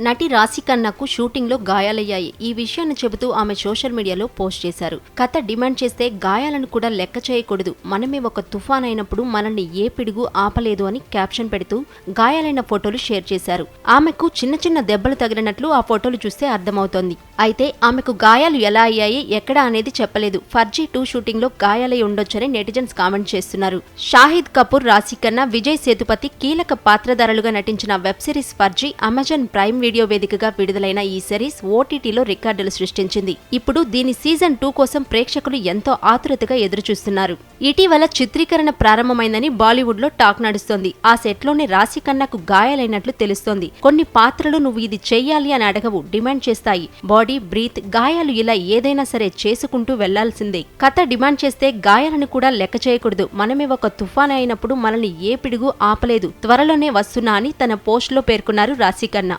నటి రాశిఖన్నాకు షూటింగ్లో గాయాలయ్యాయి. ఈ విషయాన్ని చెబుతూ ఆమె సోషల్ మీడియాలో పోస్ట్ చేశారు. కథ డిమాండ్ చేస్తే గాయాలను కూడా లెక్క చేయకూడదు, మనమే ఒక తుఫాన్ అయినప్పుడు మనల్ని ఏ పిడుగు ఆపలేదు అని క్యాప్షన్ పెడుతూ గాయాలైన ఫోటోలు షేర్ చేశారు. ఆమెకు చిన్న చిన్న దెబ్బలు తగిలినట్లు ఆ ఫోటోలు చూస్తే అర్థమవుతోంది. అయితే ఆమెకు గాయాలు ఎలా అయ్యాయి, ఎక్కడ అనేది చెప్పలేదు. ఫర్జీ 2 షూటింగ్ లో గాయాలై ఉండొచ్చని నెటిజన్స్ కామెంట్ చేస్తున్నారు. షాహిద్ కపూర్, రాశిఖన్నా, విజయ్ సేతుపతి కీలక పాత్రధారులుగా నటించిన web series Farzi Amazon prime video వేదికగా విడుదలైన ఈ సిరీస్ ఓటీటీలో రికార్డులు సృష్టించింది. ఇప్పుడు దీని సీజన్ 2 కోసం ప్రేక్షకులు ఎంతో ఆతురతగా ఎదురుచూస్తున్నారు. ఇటీవల చిత్రీకరణ ప్రారంభమైందని బాలీవుడ్ లో టాక్ నడుస్తోంది. ఆ సెట్లోనే రాశిఖన్నాకు గాయాలైనట్లు తెలుస్తోంది. కొన్ని పాత్రలు నువ్వు ఇది చెయ్యాలి అని అడగవు, డిమాండ్ చేస్తాయి. బాడీ, బ్రీత్, గాయాలు ఇలా ఏదైనా సరే చేసుకుంటూ వెళ్లాల్సిందే. కథ డిమాండ్ చేస్తే గాయాలను కూడా లెక్క చేయకూడదు, మనమే ఒక తుఫాన్ అయినప్పుడు మనల్ని ఏ పిడుగు ఆపలేదు, త్వరలోనే వస్తున్నా అని తన పోస్ట్ లో పేర్కొన్నారు రాశిఖన్నా.